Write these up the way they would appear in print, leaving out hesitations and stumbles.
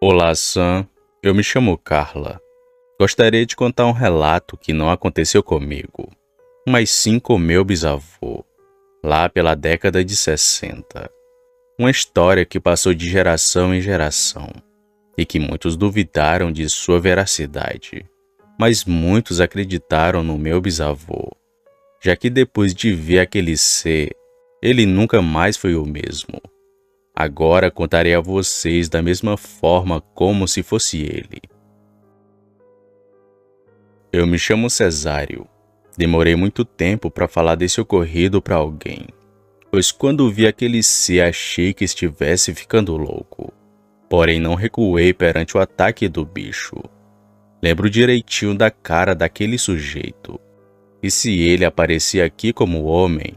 Olá, Sam. Eu me chamo Carla. Gostaria de contar um relato que não aconteceu comigo, mas sim com meu bisavô, lá pela década de 60. Uma história que passou de geração em geração e que muitos duvidaram de sua veracidade, mas muitos acreditaram no meu bisavô, já que depois de ver aquele ser, ele nunca mais foi o mesmo. Agora contarei a vocês da mesma forma como se fosse ele. Eu me chamo Cesário. Demorei muito tempo para falar desse ocorrido para alguém, pois quando vi aquele ser achei que estivesse ficando louco. Porém não recuei perante o ataque do bicho. Lembro direitinho da cara daquele sujeito. E se ele aparecer aqui como homem,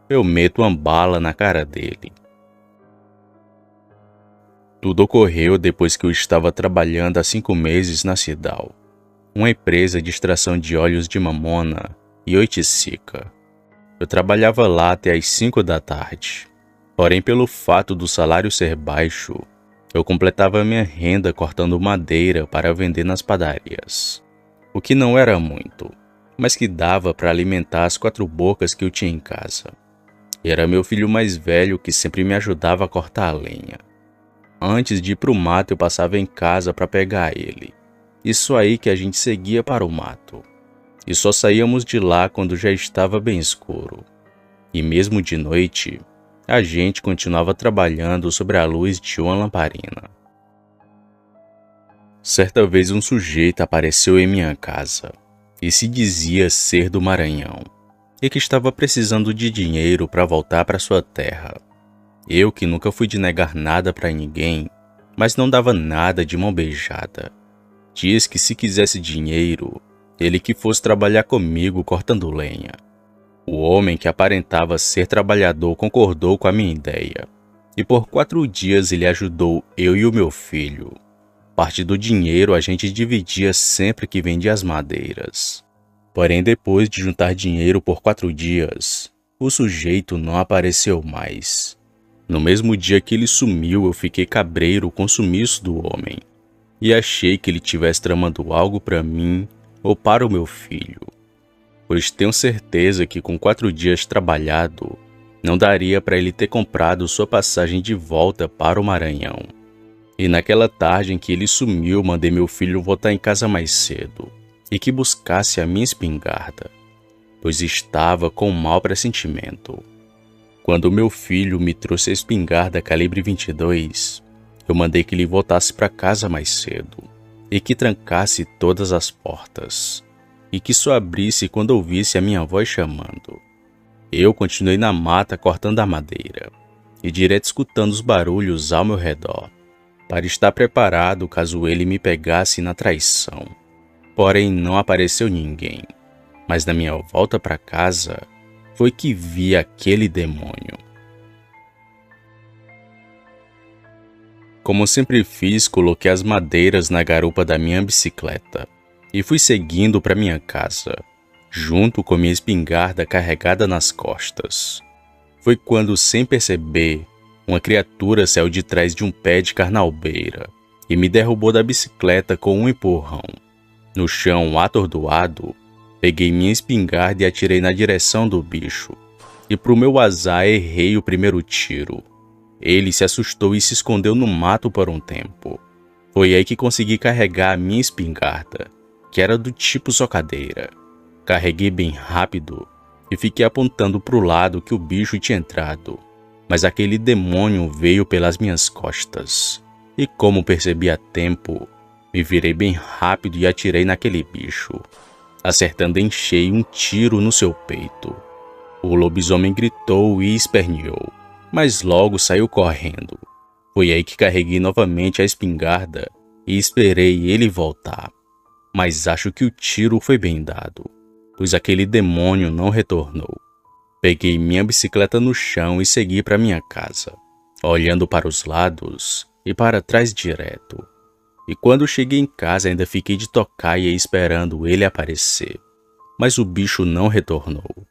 eu meto uma bala na cara dele. Tudo ocorreu depois que eu estava trabalhando há 5 meses na Cidal, uma empresa de extração de óleos de mamona e oiticica. Eu trabalhava lá até às 5 da tarde. Porém, pelo fato do salário ser baixo, eu completava minha renda cortando madeira para vender nas padarias. O que não era muito, mas que dava para alimentar as 4 bocas que eu tinha em casa. E era meu filho mais velho que sempre me ajudava a cortar a lenha. Antes de ir para o mato, eu passava em casa para pegar ele. Isso aí que a gente seguia para o mato. E só saíamos de lá quando já estava bem escuro. E mesmo de noite, a gente continuava trabalhando sobre a luz de uma lamparina. Certa vez um sujeito apareceu em minha casa e se dizia ser do Maranhão e que estava precisando de dinheiro para voltar para sua terra. Eu, que nunca fui de negar nada para ninguém, mas não dava nada de mão beijada. Diz que se quisesse dinheiro, ele que fosse trabalhar comigo cortando lenha. O homem, que aparentava ser trabalhador, concordou com a minha ideia. E por 4 dias ele ajudou eu e o meu filho. Parte do dinheiro a gente dividia sempre que vendia as madeiras. Porém, depois de juntar dinheiro por 4 dias, o sujeito não apareceu mais. No mesmo dia que ele sumiu, eu fiquei cabreiro com o sumiço do homem. E achei que ele tivesse tramando algo para mim ou para o meu filho. Pois tenho certeza que com 4 dias trabalhado, não daria para ele ter comprado sua passagem de volta para o Maranhão. E naquela tarde em que ele sumiu, mandei meu filho voltar em casa mais cedo e que buscasse a minha espingarda, pois estava com um mau pressentimento. Quando meu filho me trouxe a espingarda calibre 22, eu mandei que ele voltasse para casa mais cedo e que trancasse todas as portas e que só abrisse quando ouvisse a minha voz chamando. Eu continuei na mata cortando a madeira e direto escutando os barulhos ao meu redor, para estar preparado caso ele me pegasse na traição. Porém, não apareceu ninguém, mas na minha volta para casa foi que vi aquele demônio. Como sempre fiz, coloquei as madeiras na garupa da minha bicicleta e fui seguindo para minha casa, junto com minha espingarda carregada nas costas. Foi quando, sem perceber, uma criatura saiu de trás de um pé de carnalbeira e me derrubou da bicicleta com um empurrão. No chão, atordoado, peguei minha espingarda e atirei na direção do bicho. E pro meu azar, errei o primeiro tiro. Ele se assustou e se escondeu no mato por um tempo. Foi aí que consegui carregar a minha espingarda, que era do tipo socadeira. Carreguei bem rápido e fiquei apontando pro lado que o bicho tinha entrado. Mas aquele demônio veio pelas minhas costas. E como percebi a tempo, me virei bem rápido e atirei naquele bicho, acertando em cheio um tiro no seu peito. O lobisomem gritou e esperneou, mas logo saiu correndo. Foi aí que carreguei novamente a espingarda e esperei ele voltar. Mas acho que o tiro foi bem dado, pois aquele demônio não retornou. Peguei minha bicicleta no chão e segui para minha casa, olhando para os lados e para trás direto. E quando cheguei em casa ainda fiquei de tocaia esperando ele aparecer, mas o bicho não retornou.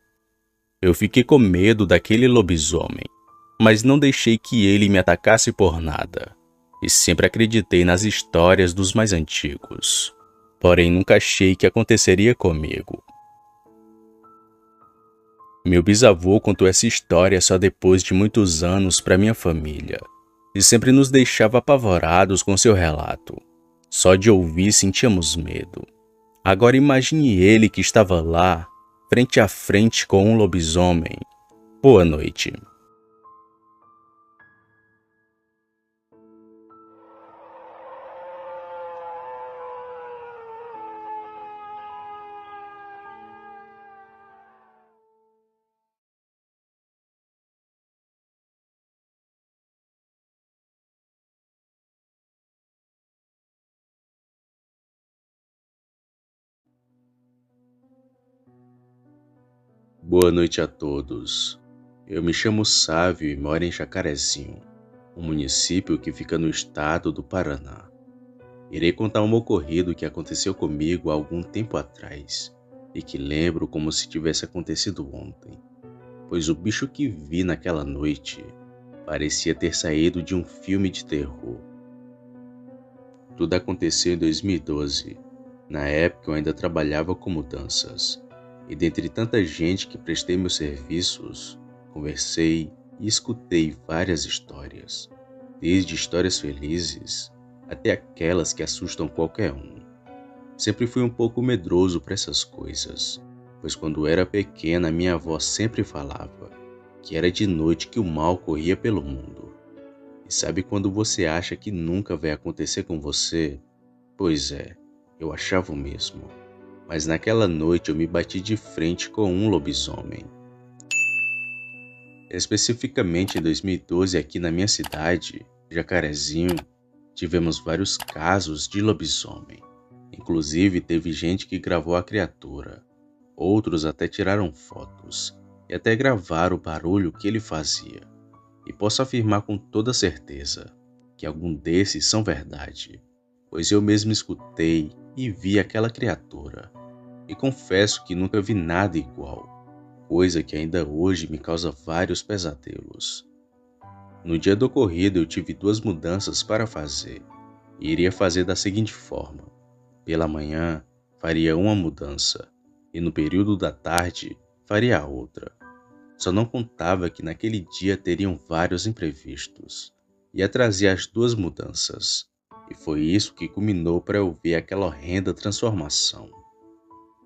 Eu fiquei com medo daquele lobisomem, mas não deixei que ele me atacasse por nada. e sempre acreditei nas histórias dos mais antigos. Porém, nunca achei que aconteceria comigo. Meu bisavô contou essa história só depois de muitos anos para minha família, e sempre nos deixava apavorados com seu relato. Só de ouvir sentíamos medo. Agora imagine ele que estava lá, frente a frente com um lobisomem. Boa noite. Boa noite a todos. Eu me chamo Sávio e moro em Jacarezinho, um município que fica no estado do Paraná. Irei contar um ocorrido que aconteceu comigo há algum tempo atrás e que lembro como se tivesse acontecido ontem, pois o bicho que vi naquela noite parecia ter saído de um filme de terror. Tudo aconteceu em 2012. Na época eu ainda trabalhava com mudanças, e dentre tanta gente que prestei meus serviços, conversei e escutei várias histórias, desde histórias felizes até aquelas que assustam qualquer um. Sempre fui um pouco medroso para essas coisas, pois quando era pequena minha avó sempre falava que era de noite que o mal corria pelo mundo. E sabe quando você acha que nunca vai acontecer com você? Pois é, eu achava o mesmo. Mas naquela noite eu me bati de frente com um lobisomem. Especificamente em 2012, aqui na minha cidade, Jacarezinho, tivemos vários casos de lobisomem. Inclusive, teve gente que gravou a criatura. Outros até tiraram fotos e até gravaram o barulho que ele fazia. E posso afirmar com toda certeza que algum desses são verdade, pois eu mesmo escutei e vi aquela criatura. E confesso que nunca vi nada igual, coisa que ainda hoje me causa vários pesadelos. No dia do ocorrido eu tive duas mudanças para fazer, e iria fazer da seguinte forma: pela manhã faria uma mudança, e no período da tarde faria a outra. Só não contava que naquele dia teriam vários imprevistos. Ia trazer as duas mudanças, e foi isso que culminou para eu ver aquela horrenda transformação.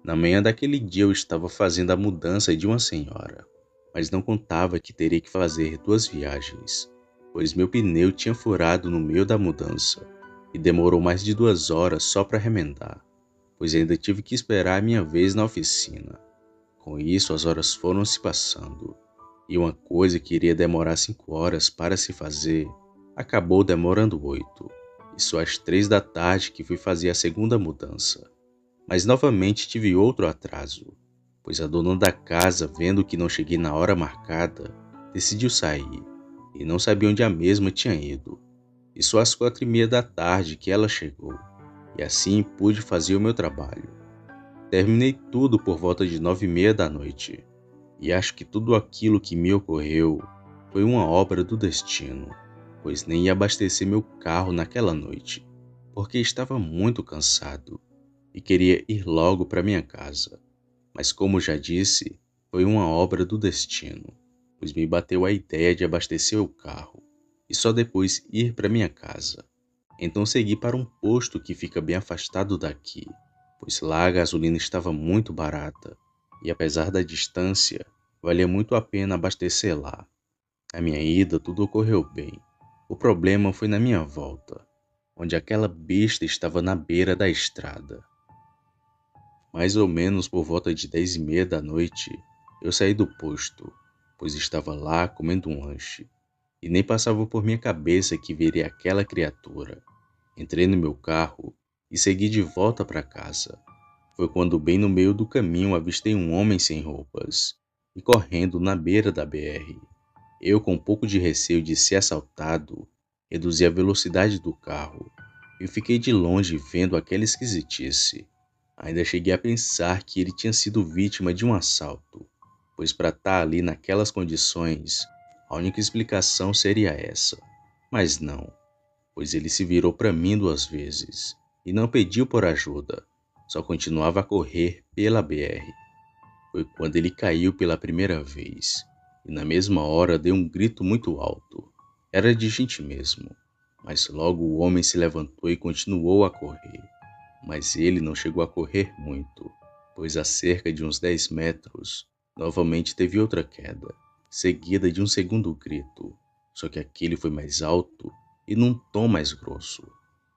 Na manhã daquele dia eu estava fazendo a mudança de uma senhora, mas não contava que teria que fazer duas viagens, pois meu pneu tinha furado no meio da mudança e demorou mais de 2 horas só para remendar, pois ainda tive que esperar a minha vez na oficina. Com isso, as horas foram se passando, e uma coisa que iria demorar 5 horas para se fazer, acabou demorando 8, e só às 3 da tarde que fui fazer a segunda mudança. Mas novamente tive outro atraso, pois a dona da casa, vendo que não cheguei na hora marcada, decidiu sair, e não sabia onde a mesma tinha ido. E só às 4h30 da tarde que ela chegou, e assim pude fazer o meu trabalho. Terminei tudo por volta de 9h30 da noite, e acho que tudo aquilo que me ocorreu foi uma obra do destino, pois nem ia abastecer meu carro naquela noite, porque estava muito cansado e queria ir logo para minha casa. Mas como já disse, foi uma obra do destino, pois me bateu a ideia de abastecer o carro e só depois ir para minha casa. Então segui para um posto que fica bem afastado daqui, pois lá a gasolina estava muito barata e apesar da distância, valia muito a pena abastecer lá. Na minha ida tudo ocorreu bem. O problema foi na minha volta, onde aquela besta estava na beira da estrada. Mais ou menos por volta de 10h30 da noite, eu saí do posto, pois estava lá comendo um lanche, e nem passava por minha cabeça que veria aquela criatura. Entrei no meu carro e segui de volta para casa. Foi quando bem no meio do caminho avistei um homem sem roupas e correndo na beira da BR. Eu, com um pouco de receio de ser assaltado, reduzi a velocidade do carro e fiquei de longe vendo aquela esquisitice. Ainda cheguei a pensar que ele tinha sido vítima de um assalto, pois para estar ali naquelas condições, a única explicação seria essa. Mas não. pois ele se virou para mim 2 vezes e não pediu por ajuda, só continuava a correr pela BR. Foi quando ele caiu pela primeira vez, e na mesma hora deu um grito muito alto. Era de gente mesmo, mas logo o homem se levantou e continuou a correr. Mas ele não chegou a correr muito, pois a cerca de uns 10 metros, novamente teve outra queda, seguida de um segundo grito, só que aquele foi mais alto e num tom mais grosso.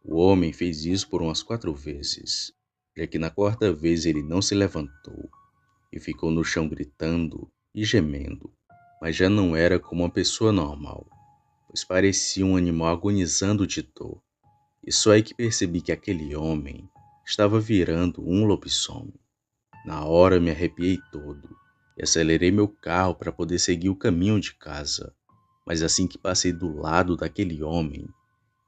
O homem fez isso por umas 4 vezes, já que na quarta vez ele não se levantou e ficou no chão gritando e gemendo, mas já não era como uma pessoa normal, pois parecia um animal agonizando de dor. E só aí que percebi que aquele homem estava virando um lobisomem. Na hora me arrepiei todo e acelerei meu carro para poder seguir o caminho de casa. Mas assim que passei do lado daquele homem,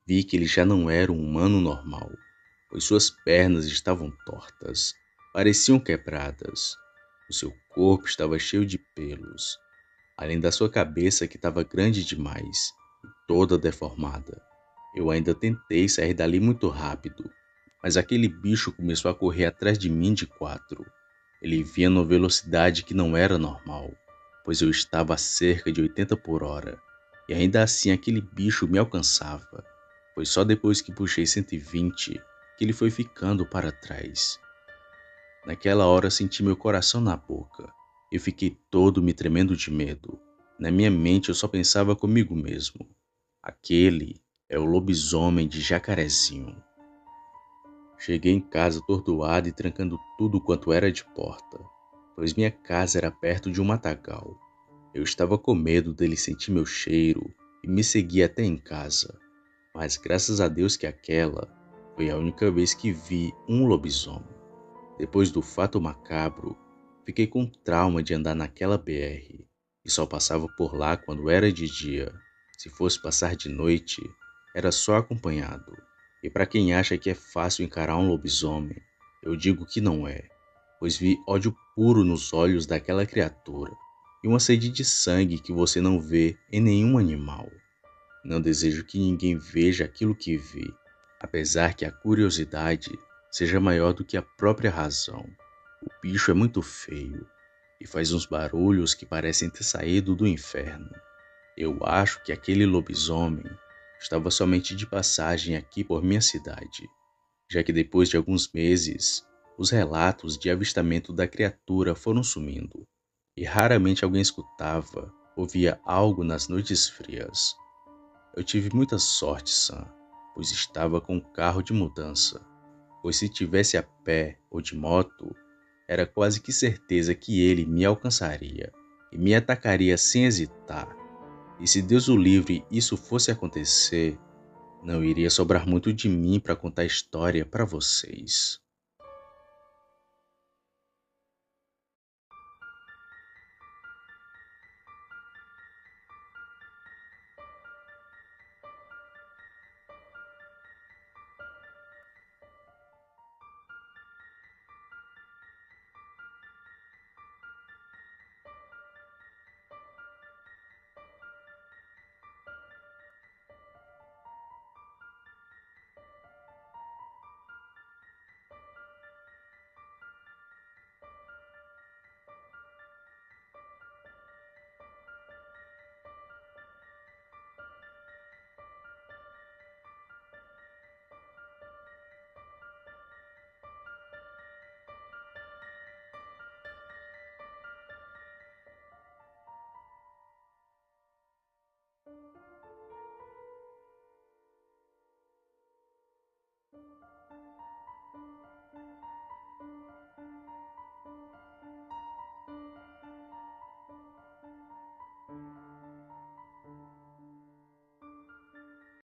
vi que ele já não era um humano normal, pois suas pernas estavam tortas, pareciam quebradas. O seu corpo estava cheio de pelos, além da sua cabeça que estava grande demais e toda deformada. Eu ainda tentei sair dali muito rápido, mas aquele bicho começou a correr atrás de mim de 4. Ele vinha numa velocidade que não era normal, pois eu estava a cerca de 80 por hora, e ainda assim aquele bicho me alcançava. Foi só depois que puxei 120 que ele foi ficando para trás. Naquela hora senti meu coração na boca. Eu fiquei todo me tremendo de medo. Na minha mente eu só pensava comigo mesmo. Aquele é o lobisomem de Jacarezinho. Cheguei em casa atordoado e trancando tudo quanto era de porta, pois minha casa era perto de um matagal. Eu estava com medo dele sentir meu cheiro e me seguir até em casa, mas graças a Deus que aquela foi a única vez que vi um lobisomem. Depois do fato macabro, fiquei com trauma de andar naquela BR e só passava por lá quando era de dia. Se fosse passar de noite, era só acompanhado. E para quem acha que é fácil encarar um lobisomem, eu digo que não é, pois vi ódio puro nos olhos daquela criatura e uma sede de sangue que você não vê em nenhum animal. Não desejo que ninguém veja aquilo que vi, apesar que a curiosidade seja maior do que a própria razão. O bicho é muito feio e faz uns barulhos que parecem ter saído do inferno. Eu acho que aquele lobisomem estava somente de passagem aqui por minha cidade, já que depois de alguns meses, os relatos de avistamento da criatura foram sumindo, e raramente alguém escutava ou via algo nas noites frias. Eu tive muita sorte, Sam, pois estava com um carro de mudança, pois se tivesse a pé ou de moto, era quase que certeza que ele me alcançaria e me atacaria sem hesitar. E se Deus o livre isso fosse acontecer, não iria sobrar muito de mim para contar a história para vocês.